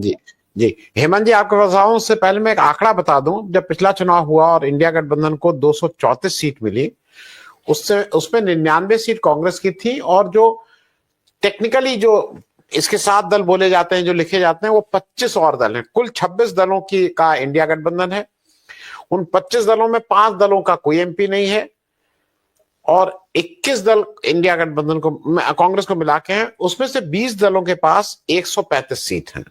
जी जी। हेमंत जी, आपको बताऊं उससे पहले मैं एक आंकड़ा बता दूं। जब पिछला चुनाव हुआ और इंडिया गठबंधन को 234 सीट मिली, उससे उसमें 99 सीट कांग्रेस की थी, और जो टेक्निकली जो इसके 7 दल बोले जाते हैं, जो लिखे जाते हैं, वो 25 और दल हैं। कुल 26 दलों की का इंडिया गठबंधन है। उन 25 दलों में 5 दलों का कोई एमपी नहीं है, और 21 दल इंडिया गठबंधन को, कांग्रेस को मिला के हैं। उसमें से 20 दलों के पास 135 सीट हैं,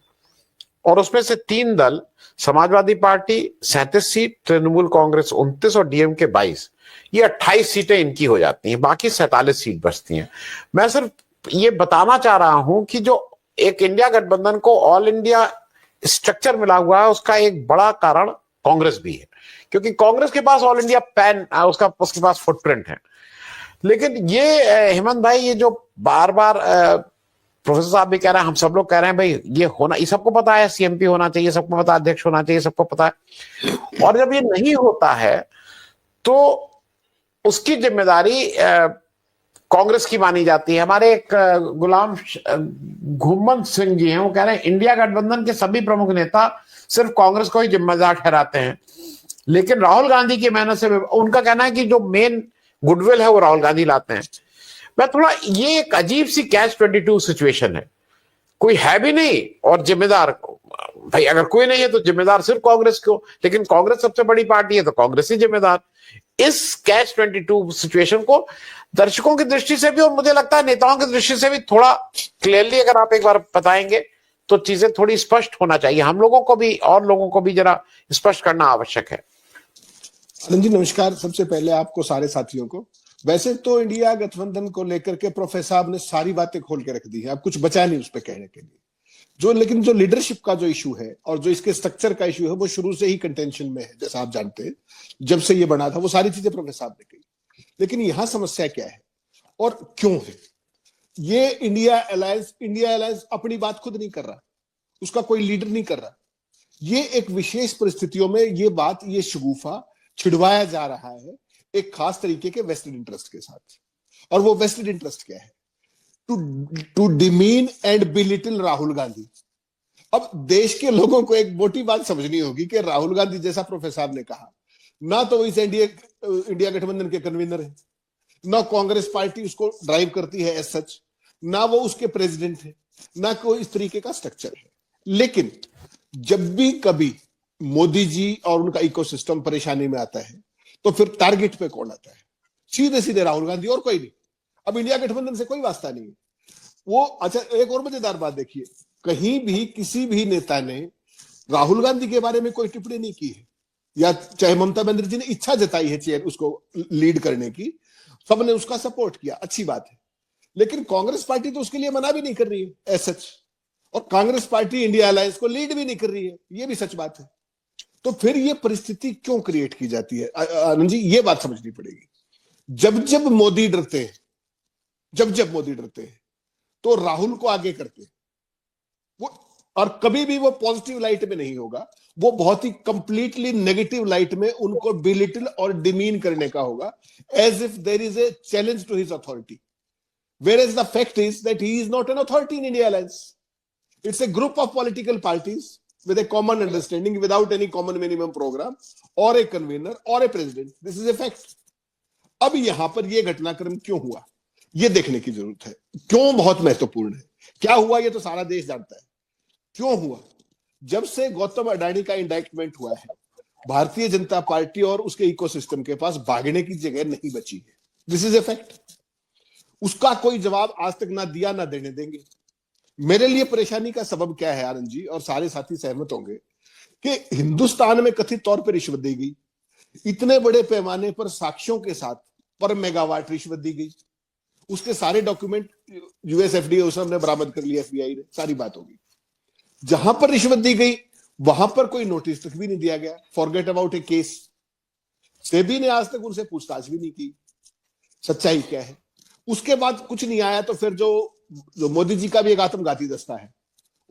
और उसमें से 3 दल, समाजवादी पार्टी 37 सीट, तृणमूल कांग्रेस 29 और डीएमके 22, ये 28 सीटें इनकी हो जाती हैं, बाकी 47 सीट बचती हैं। मैं सिर्फ ये बताना चाह रहा हूं कि जो एक इंडिया गठबंधन को ऑल इंडिया स्ट्रक्चर मिला हुआ है, उसका एक बड़ा कारण कांग्रेस भी है, क्योंकि कांग्रेस के पास ऑल इंडिया पैन, उसके पास फुटप्रिंट है। लेकिन ये हेमंत भाई, ये जो बार बार प्रोफेसर साहब भी कह रहे हैं, हम सब लोग कह रहे हैं, भाई ये होना, ये सबको पता है, सीएमपी होना चाहिए, सबको पता है, अध्यक्ष होना चाहिए, सबको पता है, और जब ये नहीं होता है तो उसकी जिम्मेदारी कांग्रेस की मानी जाती है। हमारे एक गुलाम घुमन सिंह जी हैं, वो कह रहे हैं इंडिया गठबंधन के सभी प्रमुख नेता सिर्फ कांग्रेस को ही जिम्मेदार ठहराते हैं, लेकिन राहुल गांधी की मेहनत से, उनका कहना है कि जो मेन गुडविल है वो राहुल गांधी लाते हैं। मैं थोड़ा, ये एक अजीब सी कैच 22 सिचुएशन है। कोई है भी नहीं और जिम्मेदार, भाई अगर कोई नहीं है तो जिम्मेदार सिर्फ कांग्रेस को, लेकिन कांग्रेस सबसे बड़ी पार्टी है तो कांग्रेस ही जिम्मेदार। इस कैच 22 सिचुएशन को दर्शकों की दृष्टि से भी, और मुझे लगता है नेताओं की दृष्टि से भी, थोड़ा क्लियरली अगर आप एक बार बताएंगे तो चीजें थोड़ी स्पष्ट होना चाहिए। हम लोगों को भी और लोगों को भी जरा स्पष्ट करना आवश्यक है। आनंद जी नमस्कार। सबसे पहले आपको, सारे साथियों को। वैसे तो इंडिया गठबंधन को लेकर के प्रोफेसर साहब ने सारी बातें खोल के रख दी है, अब कुछ बचा नहीं उस पर कहने के लिए। लेकिन जो लीडरशिप का जो इशू है और जो इसके स्ट्रक्चर का इशू है, वो शुरू से ही कंटेंशन में है, जैसा आप जानते हैं। जब से ये बना था वो सारी चीजें प्रोफेसर साहब ने कही, लेकिन यहां समस्या क्या है और क्यों है? ये इंडिया अलायंस अपनी बात खुद नहीं कर रहा, उसका कोई लीडर नहीं कर रहा। ये एक विशेष परिस्थितियों में ये बात, ये शगुफा छिड़वाया जा रहा है एक खास तरीके के वेस्टेड इंटरेस्ट के साथ। और वो वेस्टेड इंटरेस्ट क्या है? To demean and belittle Rahul Gandhi. अब देश के लोगों को एक मोटी बात समझनी होगी कि राहुल गांधी, जैसा प्रोफेसर साहब ने कहा, ना तो इस इंडिया गठबंधन के कन्वीनर है, ना कांग्रेस पार्टी उसको ड्राइव करती है एज सच, ना वो उसके प्रेसिडेंट है, ना कोई इस तरीके का स्ट्रक्चर है। लेकिन जब भी कभी मोदी जी और उनका इकोसिस्टम परेशानी में आता है तो फिर टारगेट पे कौन आता है? सीधे सीधे राहुल गांधी, और कोई नहीं। अब इंडिया गठबंधन से कोई वास्ता नहीं है वो। अच्छा, एक और मजेदार बात देखिए, कहीं भी किसी भी नेता ने राहुल गांधी के बारे में कोई टिप्पणी नहीं की है, या चाहे ममता बनर्जी ने इच्छा जताई है चेयर उसको लीड करने की, सबने उसका सपोर्ट किया, अच्छी बात है। लेकिन कांग्रेस पार्टी तो उसके लिए मना भी नहीं कर रही है एज सच, और कांग्रेस पार्टी इंडिया अलायंस को लीड भी नहीं कर रही है, ये भी सच बात है। तो फिर ये परिस्थिति क्यों क्रिएट की जाती है? आनंद जी, ये बात समझनी पड़ेगी। जब जब मोदी डरते हैं, तो राहुल को आगे करते हैं वो, और कभी भी वो पॉजिटिव लाइट में नहीं होगा, वो बहुत ही कंप्लीटली नेगेटिव लाइट में उनको बिलिटिल और डिमीन करने का होगा, as if there is a challenge to his authority, whereas the fact is that he is not an authority in India Alliance. It's a group of political parties with a common understanding, without any common minimum program or a convener or a president. This is a fact. अब यहां पर यह घटनाक्रम क्यों हुआ, यह देखने की जरूरत है। क्यों बहुत महत्वपूर्ण है। क्या हुआ ये तो सारा देश जानता है। क्यों हुआ? जब से गौतम अडानी का इंडाइक्टमेंट हुआ है, भारतीय जनता पार्टी और उसके इकोसिस्टम के पास भागने की जगह नहीं बची है। This is a fact. उसका कोई जवाब आज तक ना दिया, ना देने देंगे। मेरे लिए परेशानी का सबब क्या है आनंद जी, और सारे साथी सहमत होंगे, कि हिंदुस्तान में कथित तौर पर रिश्वत दी गई, इतने बड़े पैमाने पर साक्ष्यों के साथ पर मेगावाट रिश्वत दी गई। उसके सारे डॉक्यूमेंट यूएस एफडीए उस ने बरामद कर लिया, एफबीआई ने, सारी बात होगी। जहां पर रिश्वत दी गई वहां पर कोई नोटिस तक भी नहीं दिया गया। Forget about A case. SEBI ने आज तक उनसे पूछताछ भी नहीं की। सच्चाई क्या है? उसके बाद कुछ नहीं आया तो फिर जो मोदी जी का भी एक आत्मघाती दस्ता है,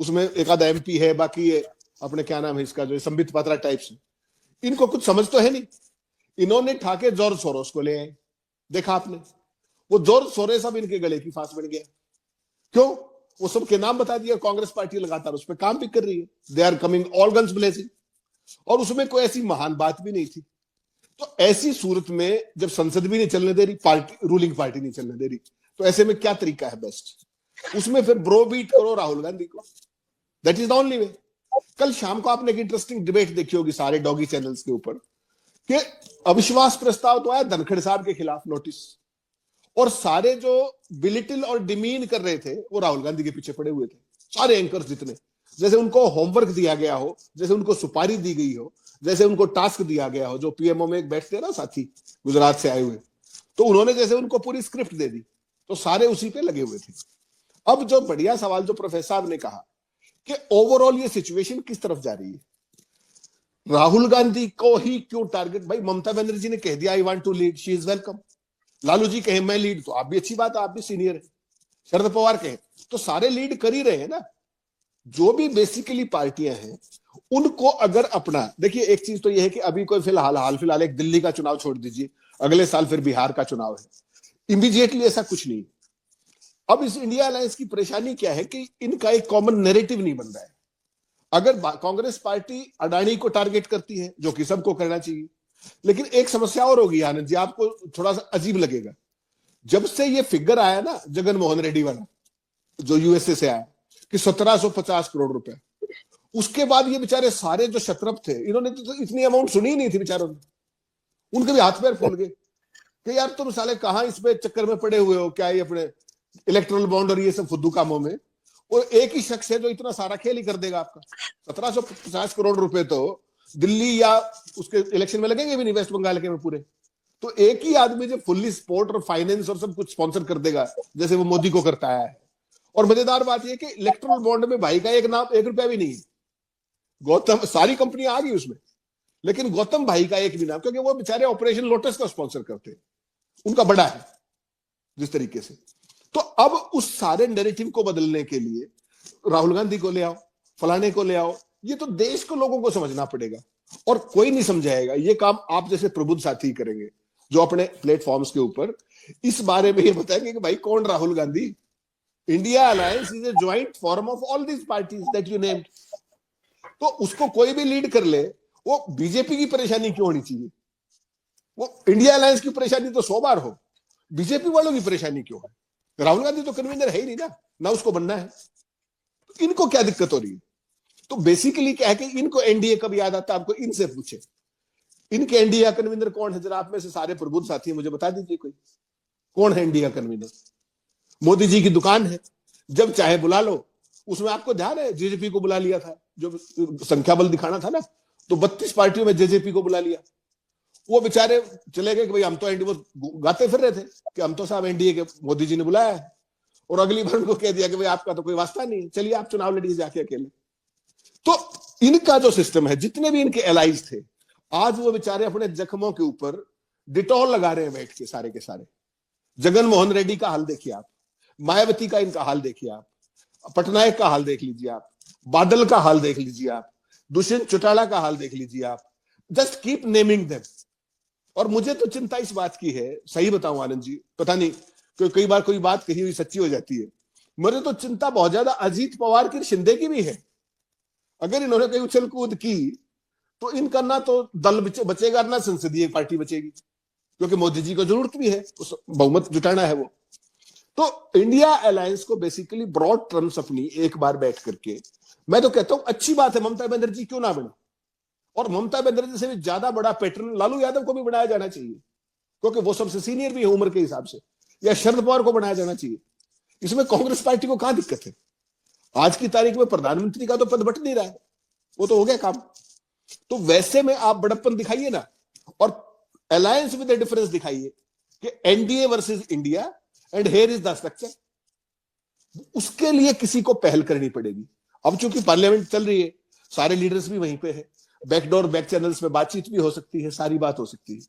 उसमें एक आधा एमपी है, बाकी ये अपने क्या नाम है इसका, जो संबित पात्रा टाइप्स, इनको कुछ समझ तो है नहीं। इन्होंने ठाके जॉर्ज सोरोस को ले आए। देखा आपने, वो जॉर्ज सोरोस अब इनके गले की फांस बन गया। क्यों? वो सब के नाम बता दिया। कांग्रेस पार्टी लगातार उस पर काम भी कर रही है, they are coming all guns blazing, और उसमें कोई ऐसी महान बात भी नहीं थी। तो ऐसी सूरत में जब संसद भी नहीं चलने दे रही, पार्टी रूलिंग पार्टी नहीं चलने दे रही, तो ऐसे में क्या तरीका है बेस्ट? उसमें फिर ब्रो बीट करो राहुल गांधी को, that is the only way. कल शाम को आपने एक इंटरेस्टिंग डिबेट देखी होगी सारे डॉगी चैनल्स के ऊपर, कि अविश्वास प्रस्ताव तो आया धनखड़ साहब के खिलाफ नोटिस, और सारे जो बिलिटिल और डिमीन कर रहे थे वो राहुल गांधी के पीछे पड़े हुए थे, सारे एंकर्स जितने, जैसे उनको होमवर्क दिया गया हो, जैसे उनको सुपारी दी गई हो, जैसे उनको टास्क दिया गया हो। जो पीएमओ में एक बैठते हैं ना साथी गुजरात से आए हुए, तो उन्होंने जैसे उनको पूरी स्क्रिप्ट दे दी, तो सारे उसी पे लगे हुए थे। अब जो बढ़िया सवाल जो प्रोफेसर साहब ने कहा कि ओवरऑल ये सिचुएशन किस तरफ जा रही है, राहुल गांधी को ही क्यों टारगेट? भाई ममता बनर्जी ने कह दिया I want to lead, she is welcome. Lalu ji कहे मैं लीड, तो आप भी अच्छी बात है, आप भी सीनियर है। शरद पवार कहे, तो सारे लीड कर ही रहे हैं ना। जो भी बेसिकली पार्टियां हैं उनको अगर अपना, देखिए एक चीज तो यह है कि अभी कोई फिलहाल एक दिल्ली का चुनाव छोड़ दीजिए, अगले साल फिर बिहार का चुनाव है, इमीडिएटली ऐसा कुछ नहीं। अब इस इंडिया अलायंस की परेशानी क्या है कि इनका एक कॉमन नैरेटिव नहीं बन रहा है। अगर कांग्रेस पार्टी अडानी को टारगेट करती है, जो कि सबको करना चाहिए, लेकिन एक समस्या और होगी आनंद जी, आपको थोड़ा सा अजीब लगेगा। जब से ये फिगर आया ना जगन मोहन रेड्डी वाला, जो यूएसए से आया कि 1750 करोड़ रुपए, उसके बाद ये बेचारे सारे जो शत्रप थे, इन्होंने तो इतनी अमाउंट सुनी ही नहीं थी बेचारों ने, उनके भी हाथ पैर फूल गए कि यार तुम साले कहां इस पे चक्कर में पड़े हुए हो, क्या ये अपने इलेक्ट्रल बॉन्ड और ये सब फुद्दू कामों में, और एक ही शख्स है जो इतना सारा खेल ही कर देगा आपका। 1750 करोड़ रुपए तो दिल्ली या उसके इलेक्शन में लगेंगे भी नहीं, वेस्ट बंगाल के में पूरे। तो एक ही आदमी जो फुल्ली सपोर्ट और फाइनेंस और सब कुछ स्पॉन्सर कर देगा, जैसे वो मोदी को करता है। और मजेदार बात यह कि इलेक्ट्रल बॉन्ड में भाई का एक नाम, 1 रुपया भी नहीं है। गौतम, सारी कंपनियां आ गई उसमें, लेकिन गौतम भाई का एक भी नाम, क्योंकि वो बेचारे ऑपरेशन लोटस का स्पॉन्सर करते हैं, उनका बड़ा है जिस तरीके से। तो अब उस सारे नैरेटिव को बदलने के लिए राहुल गांधी को ले आओ, फलाने को ले आओ, ये तो देश को लोगों को समझना पड़ेगा, और कोई नहीं समझाएगा। ये काम आप जैसे प्रबुद्ध साथी करेंगे, जो अपने प्लेटफॉर्म्स के ऊपर इस बारे में ये बताएंगे कि भाई कौन Rahul Gandhi. India alliance is a joint form of all these parties that you named. तो उसको कोई भी लीड कर ले, वो बीजेपी की परेशानी क्यों होनी चाहिए? वो इंडिया अलायंस की परेशानी तो 100 बार हो, बीजेपी वालों की परेशानी क्यों है? राहुल गांधी तो कन्वीनर है ही नहीं ना उसको बनना है। तो इनको क्या दिक्कत हो रही है? तो बेसिकली क्या है कि इनको एनडीए कब याद आता है, आपको इनसे पूछे, इनके एनडीए का कन्वीनर कौन है? जरा आप में से सारे प्रबुद्ध साथी मुझे बता दीजिए, कोई कौन है एनडीए का कन्वीनर? मोदी जी की दुकान है, जब चाहे बुला लो। उसमें आपको ध्यान है जेजेपी को बुला लिया था, जो संख्या बल दिखाना था ना, तो 32 पार्टियों में जेजेपी को बुला लिया। वो बेचारे चले गए कि भाई हम तो एनडीए, गाते फिर रहे थे कि हम तो साहब एनडीए के मोदी जी ने बुलाया है, और अगली बार उनको कह दिया कि भाई आपका तो कोई वास्ता नहीं, चलिए आप चुनाव लड़िए जाके अकेले। तो इनका जो सिस्टम है, जितने भी इनके एलाइज थे, आज वो बेचारे अपने जख्मों के ऊपर डिटॉल लगा रहे हैं बैठ के सारे के सारे। जगन मोहन रेड्डी का हाल देखिए आप, मायावती का इनका हाल देखिए आप, पटनायक का हाल देख लीजिए आप, बादल का हाल देख लीजिए आप, दुष्यंत चौटाला का हाल देख लीजिए आप, जस्ट कीप नेमिंग देम। और मुझे तो चिंता इस बात की है, सही बताऊं आनंद जी, पता नहीं क्यों कई बार कोई बात कही हुई सच्ची हो जाती है, मुझे तो चिंता बहुत ज्यादा अजीत पवार की, शिंदे की भी है। अगर इन्होंने कहीं उछल कूद की तो इनका ना तो दल बचेगा, ना संसदीय पार्टी बचेगी, क्योंकि मोदी जी को जरूरत भी है, उस बहुमत जुटाना है वो। तो इंडिया अलायंस को बेसिकली ब्रॉड टर्म्स अपनी एक बार बैठ करके, मैं तो कहता हूं अच्छी बात है ममता बनर्जी क्यों ना बने, और ममता बनर्जी से भी ज्यादा बड़ा पैटर्न लालू यादव को भी बनाया जाना चाहिए, क्योंकि वो सबसे सीनियर भी है उम्र के हिसाब से, या शरद पवार को बनाया जाना चाहिए। इसमें कांग्रेस पार्टी को कहां दिक्कत है? आज की तारीख में प्रधानमंत्री का तो पद बट नहीं रहा है, वो तो हो गया काम। तो वैसे में आप बड़प्पन दिखाइए ना, और अलायंस विद डिफरेंस दिखाइए कि NDA versus India and here is the structure. उसके लिए किसी को पहल करनी पड़ेगी। अब चूंकि पार्लियामेंट चल रही है, सारे लीडर्स भी वहीं पे है, बैकडोर बैक चैनल्स में बातचीत भी हो सकती है, सारी बात हो सकती है।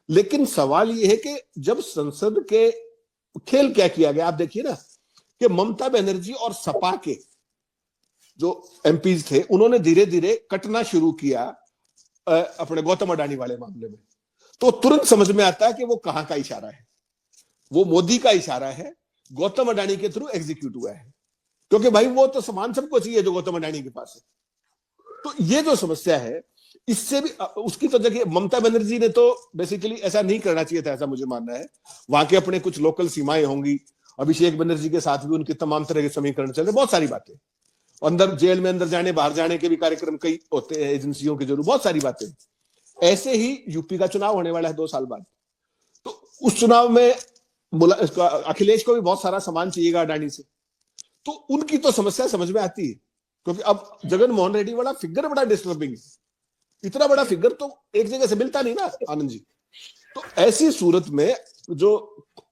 लेकिन सवाल यह है कि जब संसद के खेल क्या किया गया, आप देखिए ना कि ममता बनर्जी और सपा के जो एमपीज थे, उन्होंने धीरे धीरे कटना शुरू किया अपने गौतम अडानी वाले मामले में। तो तुरंत समझ में आता है कि वो कहां का इशारा है, वो मोदी का इशारा है, गौतम अडानी के थ्रू एग्जीक्यूट हुआ है। क्योंकि भाई वो तो सामान सबको चाहिए जो गौतम अडानी के पास है। तो ये जो समस्या है, इससे भी उसकी तो देखिए, ममता बनर्जी ने तो बेसिकली ऐसा नहीं करना चाहिए था, ऐसा मुझे मानना है। वहां के अपने कुछ लोकल सीमाएं होंगी, अभिषेक बनर्जी के साथ भी उनके तमाम तरह के समीकरण चल रहे, बहुत सारी बातें, अंदर जेल में अंदर जाने बाहर जाने के भी कार्यक्रम कई होते हैं, एजेंसियों के जरूर, बहुत सारी बातें। ऐसे ही यूपी का चुनाव होने वाला है 2 साल बाद, तो उस चुनाव में अखिलेश को भी बहुत सारा सामान चाहिएगा अडानी से, तो उनकी तो समस्या समझ में आती है। क्योंकि अब जगन मोहन रेड्डी वाला फिगर बड़ा डिस्टर्बिंग है, इतना बड़ा फिगर तो एक जगह से मिलता नहीं ना आनंद जी। तो ऐसी सूरत में जो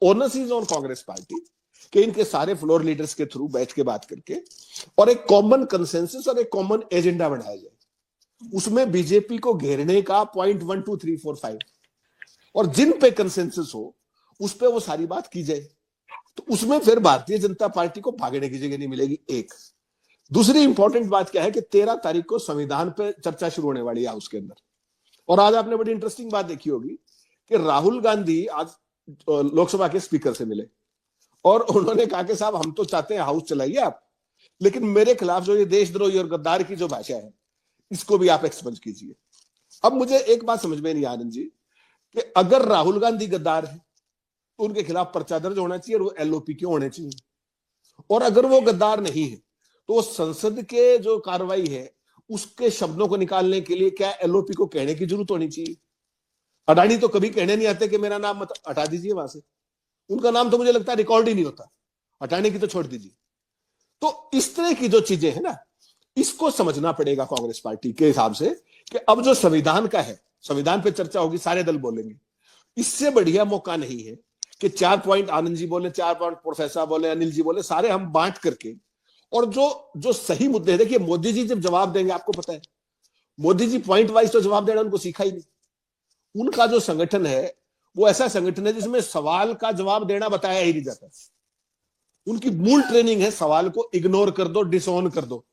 onus is on Congress party कि इनके सारे फ्लोर लीडर्स के थ्रू बैठ के बात करके और एक कॉमन कंसेंसस और एक कॉमन एजेंडा बनाया जाए, उसमें बीजेपी को घेरने का पॉइंट 1 2 3 4 5, और जिन पे कंसेंसस हो उस पे वो सारी बात की जाए, तो उसमें फिर भारतीय जनता पार्टी को भागने की जगह नहीं मिलेगी। एक दूसरी इंपॉर्टेंट बात क्या है कि 13 तारीख को संविधान पे चर्चा शुरू होने वाली है हाउस के अंदर, और आज आपने बड़ी इंटरेस्टिंग बात देखी होगी कि राहुल गांधी आज लोकसभा के स्पीकर से मिले और उन्होंने कहा कि साहब हम तो चाहते हैं हाउस चलाइए आप, लेकिन मेरे खिलाफ जो ये देशद्रोही और गद्दार की जो भाषा है इसको भी आप एक्सपंज कीजिए। अब मुझे एक बात समझ में नहीं आनंद जी कि अगर राहुल गांधी गद्दार है तो उनके खिलाफ पर्चा दर्ज होना चाहिए और वो एलओपी क्यों होने चाहिए, और अगर वो गद्दार नहीं है तो संसद के जो कार्रवाई है उसके शब्दों को निकालने के लिए क्या एलओपी को कहने की जरूरत होनी चाहिए? अडानी तो कभी कहने नहीं आते कि मेरा नाम मत हटा दीजिए वहां से, उनका नाम तो मुझे लगता है रिकॉर्ड ही नहीं होता, हटाने की तो छोड़ दीजिए। तो इस तरह की जो चीजें हैं ना, इसको समझना पड़ेगा कांग्रेस पार्टी के हिसाब से कि अब जो संविधान का है, संविधान पे चर्चा होगी, सारे दल बोलेंगे, इससे बढ़िया मौका नहीं है कि 4 पॉइंट आनंद जी बोले, 4 पॉइंट प्रोफेसर बोले, अनिल जी बोले, सारे हम बांट करके, और जो सही मुद्दे हैं, देखिए मोदी जी जब जवाब देंगे, आपको पता है मोदी जी पॉइंट वाइज तो जवाब देना उनको सीखा ही नहीं। उनका जो संगठन है वो ऐसा संगठन है जिसमें सवाल का जवाब देना बताया ही नहीं जाता। उनकी मूल ट्रेनिंग है सवाल को इग्नोर कर दो, डिसऑन कर दो,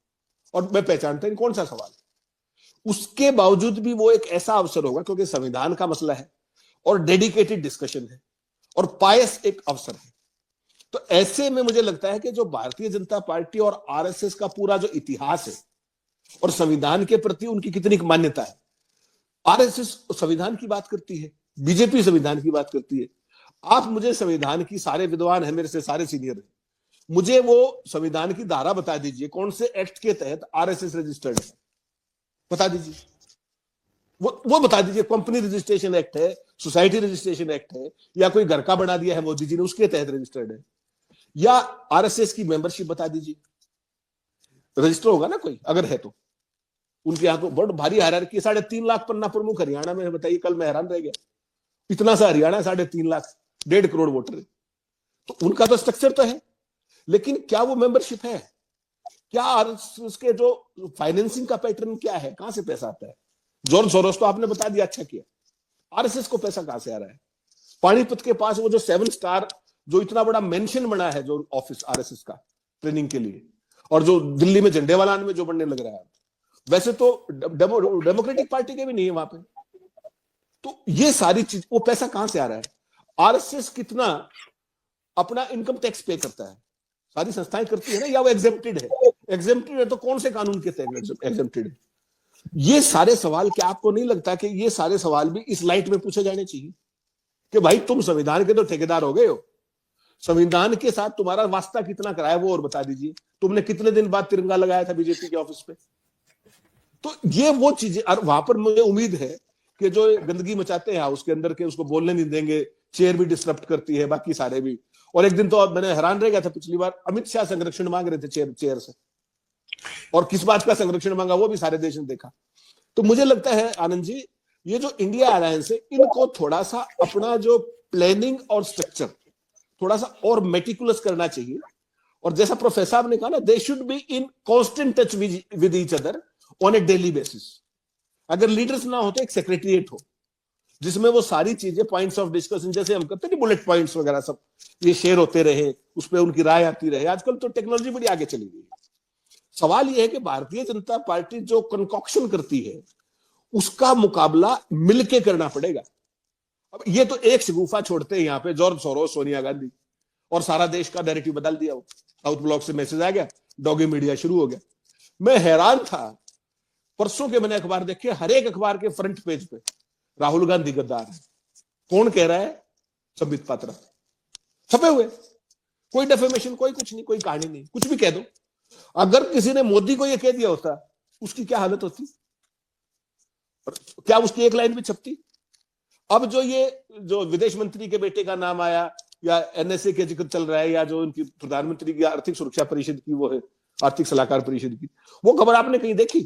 और मैं पहचानता हूं कौन सा सवाल। उसके बावजूद भी वो एक ऐसा अवसर होगा क्योंकि संविधान का मसला है और डेडिकेटेड डिस्कशन है और पायस एक अवसर है। तो ऐसे में मुझे लगता है कि जो भारतीय जनता पार्टी और आरएसएस का पूरा जो इतिहास है और संविधान के प्रति उनकी कितनी मान्यता है, आरएसएस संविधान की बात करती है, बीजेपी संविधान की बात करती है। आप मुझे संविधान की, सारे विद्वान हैं मेरे से, सारे सीनियर हैं, मुझे वो संविधान की धारा बता दीजिए कौन से एक्ट के तहत आरएसएस रजिस्टर्ड है, बता दीजिए। वो बता दीजिए, कंपनी रजिस्ट्रेशन एक्ट है, सोसाइटी रजिस्ट्रेशन एक्ट है, या कोई घर का बना दिया है मोदी जी ने उसके तहत रजिस्टर्ड है, या आरएसएस की मेंबरशिप बता दीजिए, रजिस्टर होगा ना कोई अगर है तो। उनके यहाँ तो बड़ भारी हायरार्की, 3.5 लाख पन्ना प्रमुख हरियाणा में, बताइए, कल मैं हैरान रह गया, इतना सा हरियाणा 3.5 लाख, 1.5 करोड़ वोटर है, तो उनका तो स्ट्रक्चर तो है, लेकिन क्या वो मेंबरशिप है? क्या उसके जो फाइनेंसिंग का पैटर्न क्या है, कहां से पैसा आता है? जॉर्ज सोरोस तो आपने बता दिया, अच्छा किया। आरएसएस को पैसा कहां से आ रहा है? पानीपत के पास वो जो 7 स्टार जो इतना बड़ा मेंशन बना है, जो ऑफिस आरएसएस का ट्रेनिंग के लिए, और जो दिल्ली में झंडेवालान में जो बनने लग रहा है, वैसे तो डेमोक्रेटिक पार्टी के भी नहीं है वहां पे। तो ये सारी चीज, वो पैसा कहां से आ रहा है? आरएसएस कितना अपना इनकम टैक्स पे करता है? सारी संस्थाएं करती है ना, या वो एग्जेम्प्टेड है? एग्जेम्प्टेड है तो कौन से कानून के तहत एग्जेम्प्टेड है? ये सारे सवाल, क्या आपको नहीं लगता कि ये सारे सवाल भी इस लाइट में पूछे जाने चाहिए कि भाई तुम संविधान के तो ठेकेदार हो गए हो, संविधान के साथ तुम्हारा वास्ता कितना कराया वो और बता दीजिए। तुमने कितने दिन बाद तिरंगा लगाया था बीजेपी के ऑफिस पे? तो ये वो चीजें, और वहां पर मुझे उम्मीद है कि जो गंदगी मचाते हैं हाउस के अंदर के, उसको बोलने नहीं देंगे, चेयर भी डिस्टर्ब करती है, बाकी सारे भी। और एक दिन तो मैंने हैरान रह गया था, पिछली बार अमित शाह संरक्षण मांग रहे थे चेयर से, और किस बात का संरक्षण मांगा वो भी सारे देश ने देखा। तो मुझे लगता है आनंद जी, ये जो इंडिया अलायंस है, इनको थोड़ा सा अपना जो प्लानिंग और स्ट्रक्चर थोड़ा सा और मेटिकुलस करना चाहिए। और जैसा प्रोफेसर साहब ने कहा ना, they should be in constant touch with each other on A daily basis. अगर लीडर्स ना हो तो एक सेक्रेटरिएट हो जिसमें वो सारी चीजें, पॉइंट्स ऑफ डिस्कशन, जैसे हम करते हैं बुलेट पॉइंट्स वगैरह, सब ये शेयर होते रहे, उस पर उनकी राय आती रहे। आजकल तो टेक्नोलॉजी बड़ी आगे चली गई है। सवाल यह है कि भारतीय जनता पार्टी जो कंकॉक्शन करती है उसका मुकाबला मिलके करना पड़ेगा। अब ये तो एक शगुफा छोड़ते हैं यहाँ पे, जॉर्ज सोरोस, सोनिया गांधी, और सारा देश का नैरेटिव बदल दिया। वो साउथ ब्लॉक से मैसेज आ गया, डॉगी मीडिया शुरू हो गया। मैं हैरान था, परसों के मैंने अखबार देखे, हर एक अखबार के फ्रंट पेज पे राहुल गांधी गद्दार है। कौन कह रहा है? संबित पात्रा छपे हुए। कोई डेफेमेशन, कोई कुछ नहीं, कोई कहानी नहीं, कुछ भी कह दो। अगर किसी ने मोदी को यह कह दिया होता, उसकी क्या हालत होती? क्या उसकी एक लाइन भी छपती? अब जो विदेश मंत्री के बेटे का नाम आया, या एनएसए के जिक्र चल रहा है, या जो उनकी प्रधानमंत्री की आर्थिक सुरक्षा परिषद की वो है, आर्थिक सलाहकार परिषद की, वो खबर आपने कहीं देखी?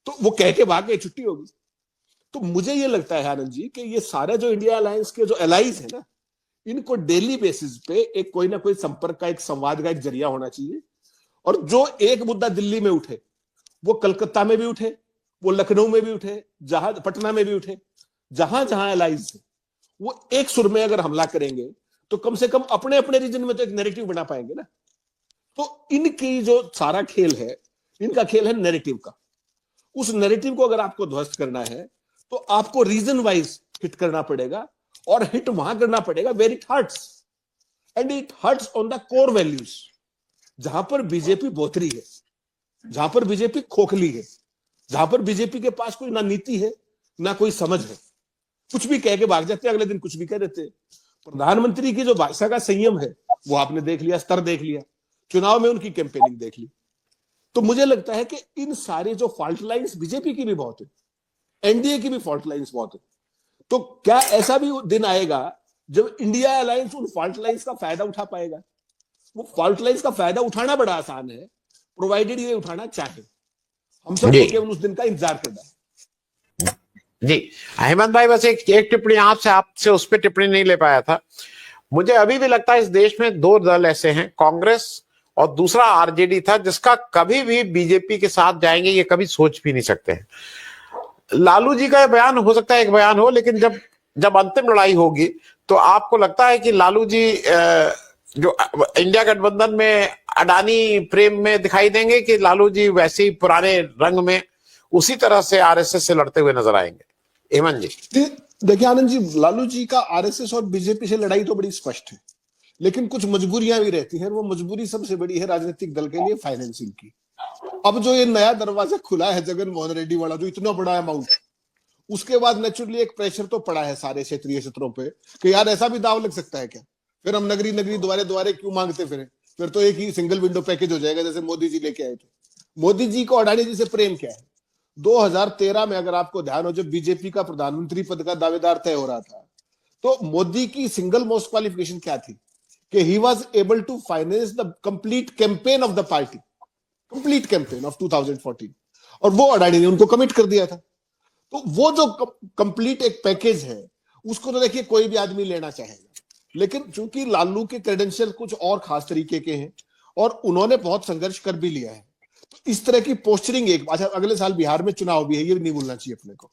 तो वो कह के भाग गए, छुट्टी होगी। तो मुझे ये लगता है आनंद जी कि ये सारे जो इंडिया अलायंस के जो एलाइज है ना, इनको डेली बेसिस पे एक कोई ना कोई संपर्क का, एक संवाद का एक जरिया होना चाहिए। और जो एक मुद्दा दिल्ली में उठे, वो कलकत्ता में भी उठे, वो लखनऊ में भी उठे, जहां पटना में भी उठे, जहां जहां एलाइज है, वो एक सुर में अगर हमला करेंगे तो कम से कम अपने अपने रीजन में तो एक नैरेटिव बना पाएंगे ना। तो इनकी जो सारा खेल है, इनका खेल है नैरेटिव का। उस नैरेटिव को अगर आपको ध्वस्त करना है तो आपको रीजन वाइज हिट करना पड़ेगा, और हिट वहां करना पड़ेगा where it hurts, and it hurts on the core values. जहां पर बीजेपी बोथरी है, जहां पर बीजेपी खोखली है, जहां पर बीजेपी के पास कोई ना नीति है ना कोई समझ है, कुछ भी कह के भाग जाते हैं, अगले दिन कुछ भी कह देते हैं। प्रधानमंत्री की जो भाषा का संयम है वो आपने देख लिया, स्तर देख लिया, चुनाव में उनकी कैंपेनिंग देख ली। तो मुझे लगता है कि इन सारे जो फॉल्ट लाइंस बीजेपी की भी बहुत है, एनडीए की भी फॉल्ट लाइंस बहुत है। तो क्या ऐसा भी दिन आएगा जब इंडिया अलायंस उन फॉल्ट लाइंस का फायदा उठा पाएगा? वो फॉल्ट लाइंस का फायदा उठाना बड़ा आसान है, प्रोवाइडेड ये उठाना चाहे। हम सबको केवल उस दिन का इंतजार करना है। जी हेमंत भाई, बस एक टिप्पणी आपसे उस पर टिप्पणी नहीं ले पाया था। मुझे अभी भी लगता है इस देश में दो दल ऐसे हैं, कांग्रेस और दूसरा आरजेडी था, जिसका कभी भी बीजेपी के साथ जाएंगे ये कभी सोच भी नहीं सकते हैं। लालू जी का बयान हो सकता है एक बयान हो, लेकिन जब अंतिम लड़ाई होगी तो आपको लगता है कि लालू जी जो इंडिया गठबंधन में अडानी प्रेम में दिखाई देंगे, कि लालू जी वैसे ही पुराने रंग में उसी तरह से आरएसएस से लड़ते हुए नजर आएंगे? हेमंत जी देखिए आनंद जी, लालू जी का आरएसएस और बीजेपी से लड़ाई तो बड़ी स्पष्ट है, लेकिन कुछ मजबूरियां भी रहती हैं। वो मजबूरी सबसे बड़ी है राजनीतिक दल के लिए फाइनेंसिंग की। अब जो ये नया दरवाजा खुला है जगन मोहन रेड्डी वाला, जो इतना बड़ा अमाउंट, उसके बाद नेचुरली एक प्रेशर तो पड़ा है सारे क्षेत्रीय क्षेत्रों पे कि यार ऐसा भी दाव लग सकता है क्या? फिर हम नगरी नगरी द्वारे क्यों मांगते फिर? फिर तो एक ही सिंगल विंडो पैकेज हो जाएगा जैसे मोदी जी लेके आए थे। मोदी जी को अडानी जी से प्रेम क्या है? 2013 में अगर आपको ध्यान हो, जब बीजेपी का प्रधानमंत्री पद का दावेदार तय हो रहा था, तो मोदी की सिंगल मोस्ट क्वालिफिकेशन क्या थी? कि he was able to finance the complete campaign of the party, complete campaign of 2014, और वो अडानी ने उनको कमिट कर दिया था। तो वो जो कंप्लीट एक पैकेज है, उसको तो देखिए कोई भी आदमी लेना चाहेगा, लेकिन चूंकि लालू के क्रेडेंशियल कुछ और खास तरीके के हैं और उन्होंने बहुत संघर्ष कर भी लिया है, तो इस तरह की पोस्चरिंग एक, अच्छा अगले साल बिहार में चुनाव भी है, ये भी नहीं भूलना चाहिए अपने को।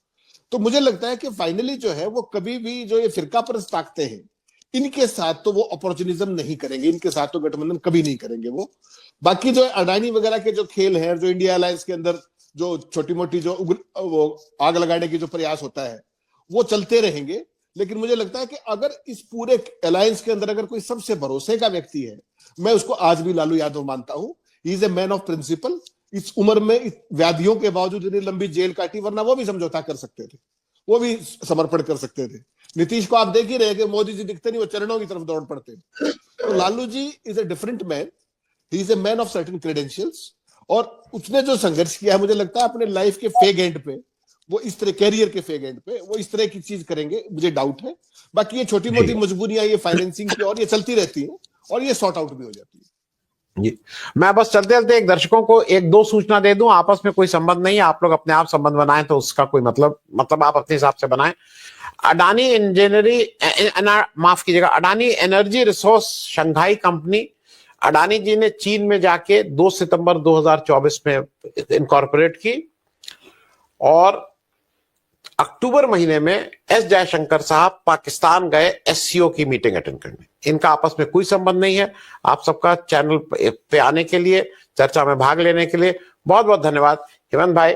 तो मुझे लगता है कि फाइनली जो है वो कभी भी जो ये फिरका परस्त ताकते हैं, इनके साथ तो वो अपॉर्चुनिज्म नहीं करेंगे, इनके साथ तो गठबंधन कभी नहीं करेंगे वो। बाकी जो अडानी वगैरह के जो खेल है, जो इंडिया अलायंस के अंदर जो छोटी मोटी जो वो आग लगाने की जो प्रयास होता है, वो चलते रहेंगे। लेकिन मुझे लगता है कि अगर इस पूरे अलायंस के अंदर अगर कोई सबसे भरोसे का व्यक्ति है, मैं उसको आज भी लालू यादव मानता हूं। He is a man of principle. इस उम्र में व्याधियों के बावजूद इतनी लंबी जेल काटी, वरना वो भी समझौता कर सकते थे, वो भी समर्पण कर सकते थे। नीतीश को आप देख ही रहे कि मोदी जी दिखते नहीं, वो चरणों की तरफ दौड़ पड़ते। तो Lalu ji is a different man, he is a man of certain credentials, और उसने जो संघर्ष किया है, मुझे लगता है अपने लाइफ के फेग एंड पे, वो इस तरह कैरियर के फेग एंड पे वो इस तरह की चीज करेंगे, मुझे डाउट है। बाकी ये छोटी मोटी मजबूरियां ये फाइनेंसिंग की और ये चलती रहती है, और ये सॉर्ट आउट भी हो जाती है। जी, मैं बस चलते चलते एक दर्शकों को एक दो सूचना दे दूं, आपस में कोई संबंध नहीं है, आप लोग अपने आप संबंध बनाएं तो उसका कोई मतलब आप अपने हिसाब से बनाएं। Adani Adani energy resource Shanghai company, Adani ji ने चीन में जाके 2 सितंबर 2024 में इनकॉर्पोरेट की, और अक्टूबर महीने में एस जयशंकर साहब पाकिस्तान गए एससीओ की मीटिंग अटेंड करने। इनका आपस में कोई संबंध नहीं है। आप सबका चैनल पे आने के लिए, चर्चा में भाग लेने के लिए बहुत बहुत धन्यवाद। हेमंत भाई,